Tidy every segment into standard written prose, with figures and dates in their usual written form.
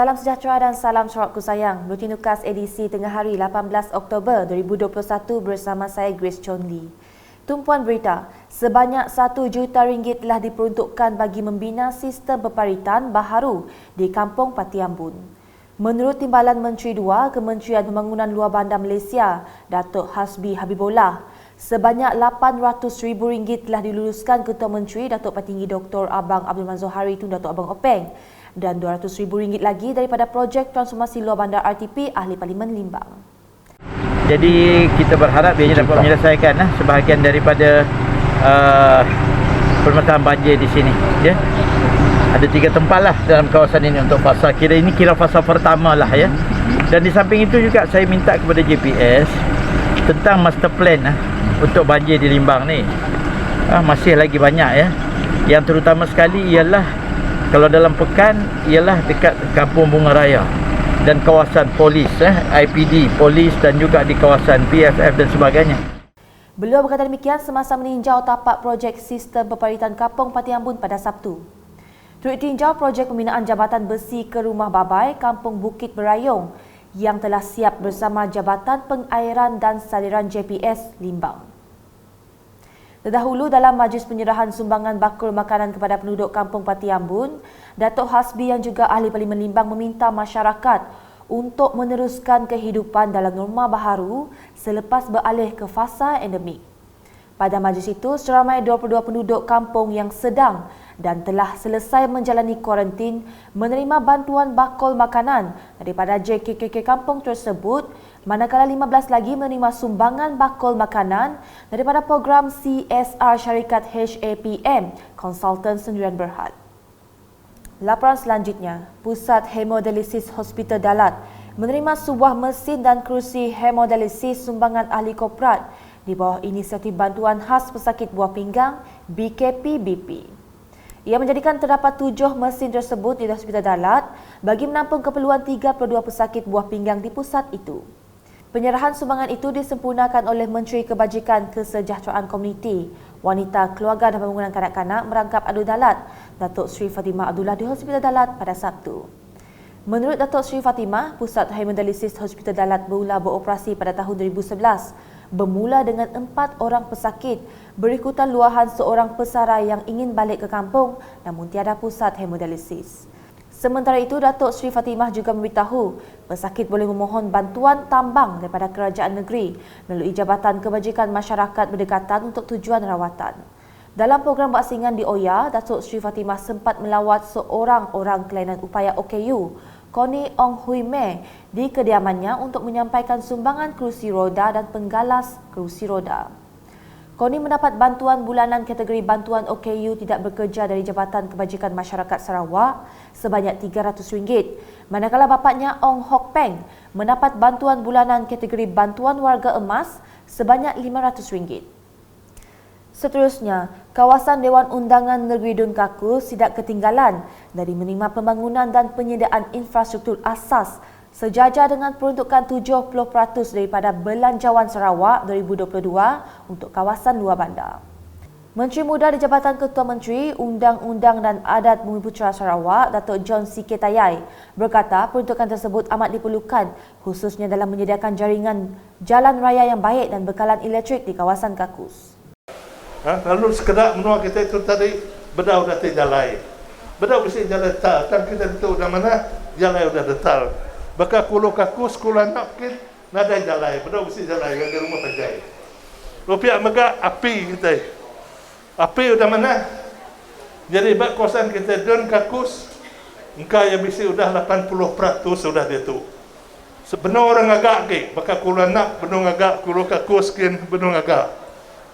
Salam sejahtera dan salam sorakku sayang. Buletin Tukas edisi tengah hari 18 Oktober 2021 bersama saya Grace Chonli. Tumpuan berita, sebanyak RM1 juta telah diperuntukkan bagi membina sistem peparitan baharu di Kampung Patiambun. Menurut Timbalan Menteri 2 Kementerian Pembangunan Luar Bandar Malaysia, Datuk Hasbi Habibullah, sebanyak RM800,000 telah diluluskan Ketua Menteri Datuk Patinggi Dr. Abang Abdul Manzor Hari Tun Datuk Abang Openg dan RM200,000 lagi daripada projek transformasi luar bandar RTP Ahli Parlimen Limbang. Jadi kita berharap ianya dapat menyelesaikan sebahagian daripada permasalahan banjir di sini. Ya. Ada 3 tempat lah dalam kawasan ini untuk fasa. Ini kira fasa pertama lah ya. Dan di samping itu juga saya minta kepada JPS tentang master plan untuk banjir di Limbang ni. Masih lagi banyak ya. Yang terutama sekali ialah kalau dalam pekan ialah dekat Kampung Bunga Raya dan kawasan polis, IPD, polis dan juga di kawasan PFF dan sebagainya. Beliau berkata demikian semasa meninjau tapak projek sistem peparitan Kampung Patiambun pada Sabtu. Turut tinjau projek pembinaan jabatan besi ke Rumah Babai Kampung Bukit Berayung yang telah siap bersama Jabatan Pengairan dan Saliran JPS Limbang. Terdahulu dalam majlis penyerahan sumbangan bakul makanan kepada penduduk Kampung Patiambun, Datuk Hasbi yang juga Ahli Parlimen Limbang meminta masyarakat untuk meneruskan kehidupan dalam norma baharu selepas beralih ke fasa endemik. Pada majlis itu, seramai 22 penduduk kampung yang sedang dan telah selesai menjalani kuarantin menerima bantuan bakul makanan daripada JKKK kampung tersebut, manakala 15 lagi menerima sumbangan bakul makanan daripada program CSR syarikat HAPM Konsultan Sendirian Berhad. Laporan selanjutnya, Pusat Hemodialisis Hospital Dalat menerima sebuah mesin dan kerusi hemodialisis sumbangan ahli korporat di bawah inisiatif bantuan khas pesakit buah pinggang BKP-BP. Ia menjadikan terdapat 7 mesin tersebut di Hospital Dalat bagi menampung keperluan 32 pesakit buah pinggang di pusat itu. Penyerahan sumbangan itu disempurnakan oleh Menteri Kebajikan Kesejahteraan Komuniti, Wanita, Keluarga dan Pembangunan Kanak-kanak Merangkap Adu Dalat, Datuk Seri Fatimah Abdullah di Hospital Dalat pada Sabtu. Menurut Datuk Seri Fatimah, Pusat Hemodialisis Hospital Dalat bermula beroperasi pada tahun 2011, bermula dengan 4 orang pesakit berikutan luahan seorang pesara yang ingin balik ke kampung namun tiada pusat hemodialisis. Sementara itu, Datuk Seri Fatimah juga memberitahu pesakit boleh memohon bantuan tambang daripada kerajaan negeri melalui Jabatan Kebajikan Masyarakat berdekatan untuk tujuan rawatan. Dalam program berasingan di Oya, Datuk Seri Fatimah sempat melawat seorang orang kelainan upaya OKU, Koni Ong Hui Me, di kediamannya untuk menyampaikan sumbangan kerusi roda dan penggalas kerusi roda. Koni mendapat bantuan bulanan kategori bantuan OKU tidak bekerja dari Jabatan Kebajikan Masyarakat Sarawak sebanyak RM300, manakala bapaknya Ong Hok Peng mendapat bantuan bulanan kategori bantuan warga emas sebanyak RM500. Seterusnya, kawasan Dewan Undangan Negeri Dun Kakus tidak ketinggalan dari menerima pembangunan dan penyediaan infrastruktur asas sejajar dengan peruntukan 70% daripada Belanjawan Sarawak 2022 untuk kawasan luar bandar. Menteri Muda di Jabatan Ketua Menteri, Undang-Undang dan Adat Bumiputera Sarawak, Datuk John C. Tayai, berkata peruntukan tersebut amat diperlukan khususnya dalam menyediakan jaringan jalan raya yang baik dan bekalan elektrik di kawasan Kakus. Lalu sekedar menua kita itu tadi bedau dah terjalai. Bedau mesti jalan detal. Kan kita itu dah mana jalan sudah detal. Baka kulo Kakus, kulo nak mungkin nada jalan. Bedau mesti jalan ke rumah tajai. Rupiah mega api kita. Api sudah mana? Jadi bak kawasan kita Dun Kakus, engkau yang mesti sudah 80% sudah dia tu. Sebenar orang agak ke, baka kulo nak benar agak kulo Kakus kin benar agak.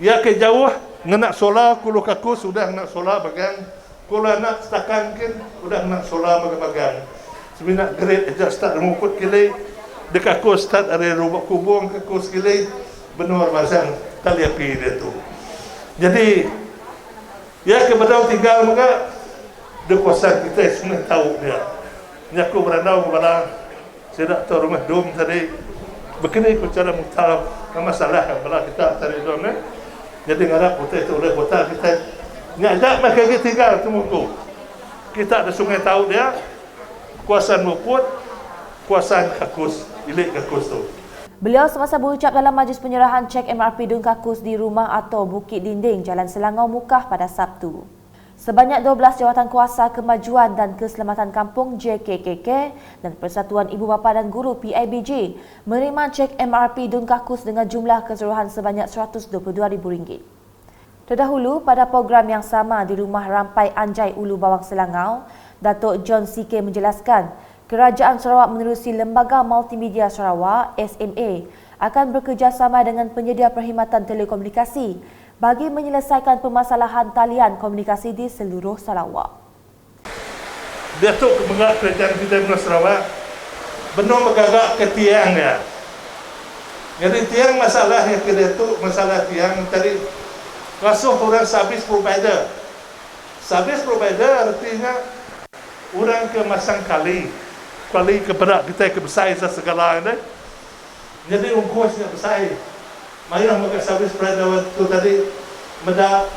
Ya ke jauh nak solar kulo Kakus sudah nak solar bagang. Kulo nak setakan kin sudah nak solar bagang-bagang. Sebenarnya grade aja start rumput kilai dekat Kakus start ada robot kubung ke Kakus kilai benar pasang tali api dia tu. Jadi ya ke bedau tinggal maka de kawasan kita semua tahu dia. Nyaku berandau kepada saya tak tahu rumah dom tadi begini cara mutar masalah kalau kita tadi dom ni. Jadi ngarap kota itu oleh kota kita nyajak mereka tinggal tu muku. Kita ada sungai tahu dia kuasaan Muput, kuasaan Kakus, bilik Kakus tu. Beliau semasa berucap dalam majlis penyerahan cek MRP Dun Kakus di rumah atau Bukit Dinding, Jalan Selangor Mukah pada Sabtu. Sebanyak 12 Jawatan Kuasa Kemajuan dan Keselamatan Kampung JKKK dan Persatuan Ibu Bapa dan Guru PIBG menerima cek MRP Dun Kakus dengan jumlah keseluruhan sebanyak RM122,000. Terdahulu, pada program yang sama di Rumah Rampai Anjai Ulu Bawang Selangor, Datuk John CK menjelaskan Kerajaan Sarawak menerusi Lembaga Multimedia Sarawak SMA akan bekerjasama dengan penyedia perkhidmatan telekomunikasi bagi menyelesaikan permasalahan talian komunikasi di seluruh Sarawak. Datuk Kepala Kerajaan kita di Sarawak benar bergerak ke tiang ya. Jadi tiang masalah yang kita Datuk, masalah tiang tadi rasuh orang service provider. Service provider artinya orang ke masang kali kepada kita ke besar segala ini. Jadi ongkosnya besar. Mayang maka servis provider itu tadi meda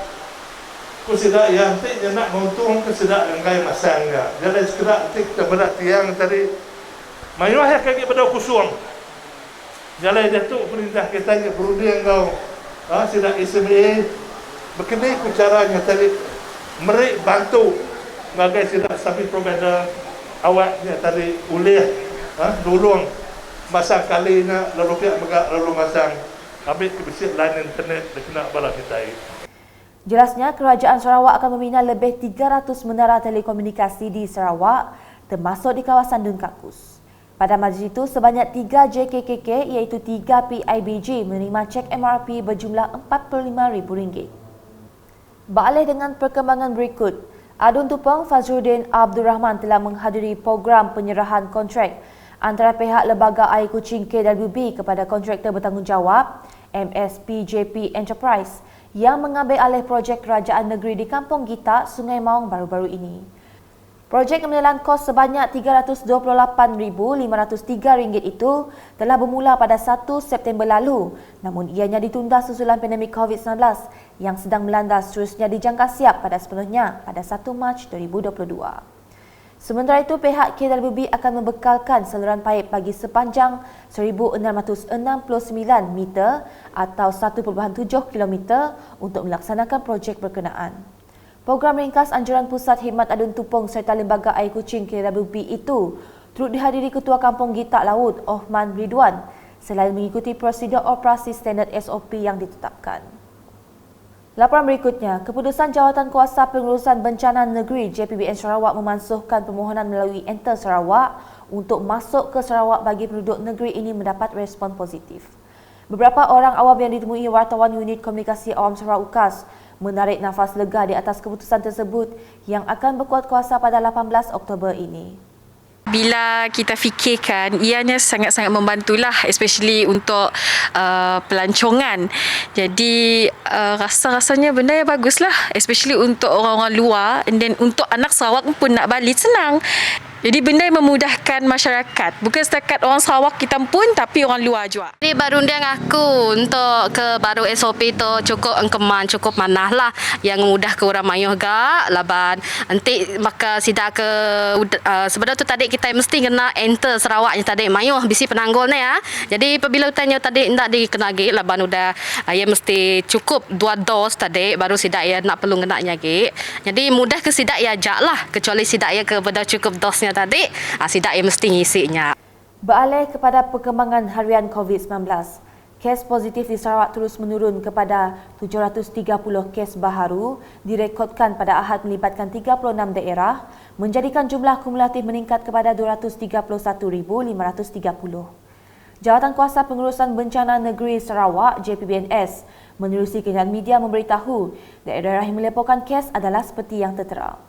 kusidak yang dia nak untung kusidak yang kaya masangnya. Jadi sekedar kita berat tiang tadi mayang yang kaki pada kusung. Jadi dia tu perintah kita yang perlu dia engkau sidak SMA begini caranya tadi mereka bantu ngagai sidak servis provider awaknya tadi ulih dulung masang kalinya lalu pihak megak lalu masang ambil kebesit lain internet kena bala kita. Jelasnya, Kerajaan Sarawak akan membina lebih 300 menara telekomunikasi di Sarawak termasuk di kawasan Dun Kakus. Pada majlis itu, sebanyak 3 JKKK iaitu 3 PIBG menerima cek MRP berjumlah RM45,000. Beralih dengan perkembangan berikut, Adun Tupong Fazruddin Abdul Rahman telah menghadiri program penyerahan kontrak antara pihak Lembaga Air Kuching KWB kepada kontraktor bertanggungjawab MSPJP Enterprise yang mengambil alih projek kerajaan negeri di Kampung Gitak, Sungai Maung baru-baru ini. Projek yang menelan kos sebanyak RM328,503 itu telah bermula pada 1 September lalu, namun ianya ditunda susulan pandemik COVID-19 yang sedang melanda, seterusnya dijangka siap pada sepenuhnya pada 1 Mac 2022. Sementara itu, pihak KWB akan membekalkan saluran paip bagi sepanjang 1,669 meter atau 1.7 km untuk melaksanakan projek berkenaan. Program ringkas anjuran Pusat Khidmat Adun Tupong serta Lembaga Air Kuching KWB itu turut dihadiri Ketua Kampung Gitak Laut Ohman Ridwan selain mengikuti prosedur operasi standard SOP yang ditetapkan. Laporan berikutnya, Keputusan Jawatan Kuasa Pengurusan Bencana Negeri JPBN Sarawak memansuhkan permohonan melalui Enter Sarawak untuk masuk ke Sarawak bagi penduduk negeri ini mendapat respon positif. Beberapa orang awam yang ditemui wartawan Unit Komunikasi Awam Sarawak UKAS menarik nafas lega di atas keputusan tersebut yang akan berkuat kuasa pada 18 Oktober ini. Bila kita fikirkan, ianya sangat-sangat membantulah, especially untuk pelancongan. Jadi rasanya benda yang baguslah, especially untuk orang-orang luar, dan untuk anak Sarawak pun nak balik senang. Jadi benda yang memudahkan masyarakat. Bukan setakat orang Sarawak kita pun, tapi orang luar juga. Jadi baru dia ngaku untuk ke baru SOP tu cukup engkeman, cukup manah lah. Yang mudah ke orang mayuh gak, laban. Nanti maka sidak ke, sebenarnya tu tadi kita mesti kena enter Sarawaknya tadi mayuh, bisi penanggul ni ya. Jadi apabila tanya tadi tidak dikenagi, laban udah, ia mesti cukup 2 dos tadi, baru sidak ia nak perlu kena nyagi. Jadi mudah ke sidak ia ajak lah, kecuali sidak ia kepada cukup dosnya tadi, sidak ia mesti ngisinya. Beralih kepada perkembangan harian COVID-19, kes positif di Sarawak terus menurun kepada 730 kes baharu direkodkan pada Ahad melibatkan 36 daerah, menjadikan jumlah kumulatif meningkat kepada 231,530. Jawatan Kuasa Pengurusan Bencana Negeri Sarawak JPBNS menerusi kenyataan media memberitahu daerah yang melaporkan kes adalah seperti yang tertera.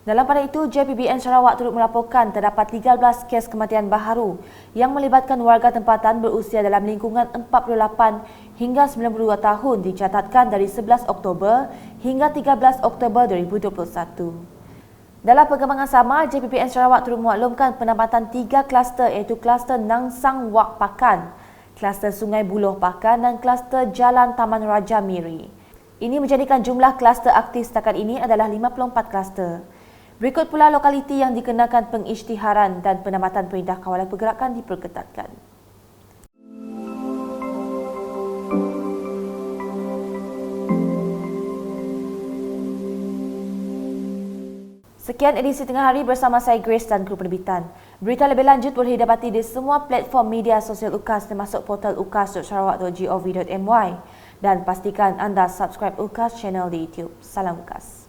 Dalam pada itu, JPBN Sarawak turut melaporkan terdapat 13 kes kematian baharu yang melibatkan warga tempatan berusia dalam lingkungan 48 hingga 92 tahun dicatatkan dari 11 Oktober hingga 13 Oktober 2021. Dalam perkembangan sama, JPBN Sarawak turut memaklumkan penambatan 3 kluster iaitu kluster Nangsang Wak Pakan, kluster Sungai Buloh Pakan dan kluster Jalan Taman Raja Miri. Ini menjadikan jumlah kluster aktif setakat ini adalah 54 kluster. Berikut pula lokaliti yang dikenakan pengisytiharan dan penambatan Perintah Kawalan Pergerakan diperketatkan. Sekian edisi Tengah Hari bersama saya Grace dan kru penerbitan. Berita lebih lanjut boleh didapati di semua platform media sosial UKAS termasuk portal ukas.sarawak.gov.my dan pastikan anda subscribe UKAS channel di YouTube. Salam UKAS.